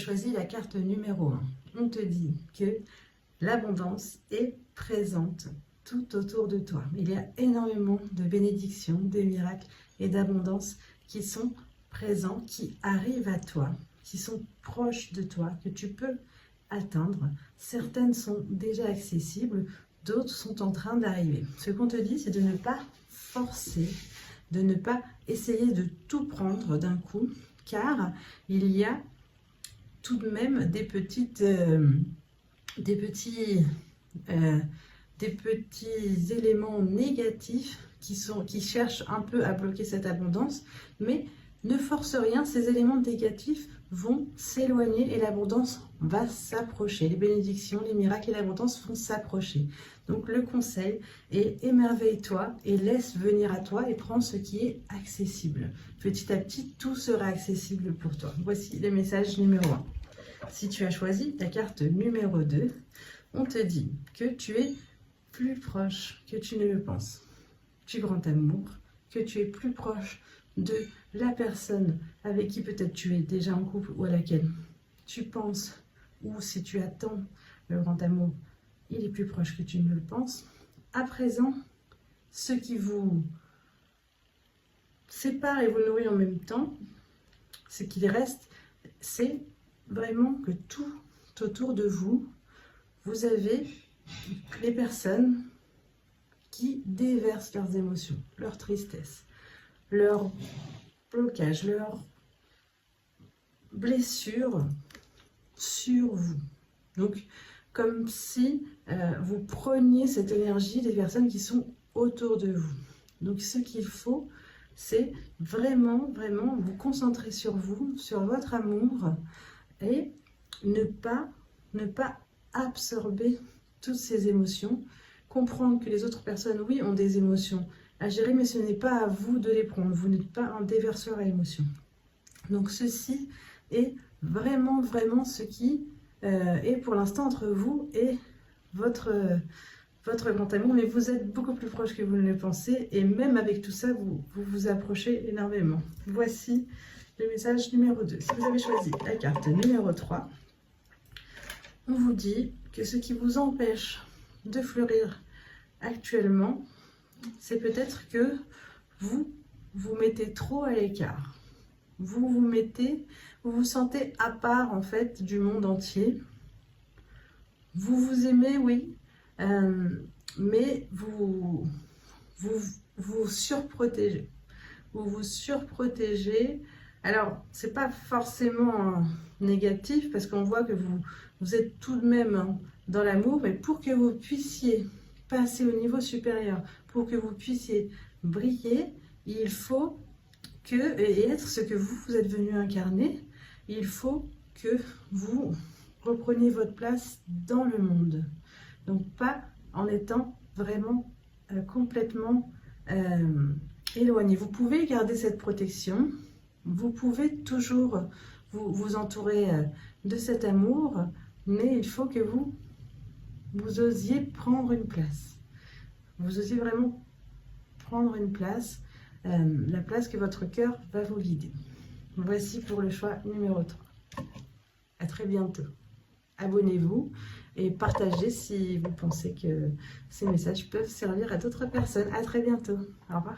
choisi la carte numéro 1. On te dit que l'abondance est présente tout autour de toi. Il y a énormément de bénédictions, de miracles et d'abondance qui sont présents, qui arrivent à toi, qui sont proches de toi, que tu peux atteindre. Certaines sont déjà accessibles, d'autres sont en train d'arriver. Ce qu'on te dit, c'est de ne pas forcer, de ne pas essayer de tout prendre d'un coup, car il y a tout de même des petits éléments négatifs qui cherchent un peu à bloquer cette abondance, mais ne force rien, ces éléments négatifs vont s'éloigner et l'abondance va s'approcher. Les bénédictions, les miracles et l'abondance vont s'approcher. Donc le conseil est émerveille-toi et laisse venir à toi et prends ce qui est accessible. Petit à petit, tout sera accessible pour toi. Voici le message numéro 1. Si tu as choisi ta carte numéro 2, on te dit que tu es plus proche que tu ne le penses du grand amour, que tu es plus proche de la personne avec qui peut-être tu es déjà en couple ou à laquelle tu penses, ou si tu attends le grand amour, il est plus proche que tu ne le penses. À présent, ce qui vous sépare et vous nourrit en même temps, ce qu'il reste, c'est vraiment que tout autour de vous, vous avez les personnes qui déversent leurs émotions, leur tristesse, leur blocage, leur blessure sur vous. Donc, comme si vous preniez cette énergie des personnes qui sont autour de vous. Donc, ce qu'il faut, c'est vraiment, vraiment vous concentrer sur vous, sur votre amour et ne pas absorber toutes ces émotions. Comprendre que les autres personnes, oui, ont des émotions à gérer, mais ce n'est pas à vous de les prendre. Vous n'êtes pas un déverseur à émotions. Donc, ceci est vraiment, vraiment ce qui est pour l'instant entre vous et votre grand amour. Mais vous êtes beaucoup plus proche que vous ne le pensez. Et même avec tout ça, vous vous approchez énormément. Voici le message numéro 2. Si vous avez choisi la carte numéro 3, on vous dit que ce qui vous empêche de fleurir actuellement, c'est peut-être que vous vous mettez trop à l'écart. Vous vous sentez à part en fait du monde entier. Vous vous aimez, oui, mais vous surprotégez. Vous vous surprotégez. Alors, c'est pas forcément négatif parce qu'on voit que vous êtes tout de même dans l'amour, mais pour que vous puissiez passer au niveau supérieur, pour que vous puissiez briller, il faut que, et être ce que vous êtes venu incarner, il faut que vous repreniez votre place dans le monde. Donc pas en étant vraiment complètement éloigné. Vous pouvez garder cette protection, vous pouvez toujours vous entourer de cet amour, mais il faut que vous osiez prendre une place. Vous osiez vraiment prendre une place, la place que votre cœur va vous guider. Voici pour le choix numéro 3. À très bientôt. Abonnez-vous et partagez si vous pensez que ces messages peuvent servir à d'autres personnes. À très bientôt. Au revoir.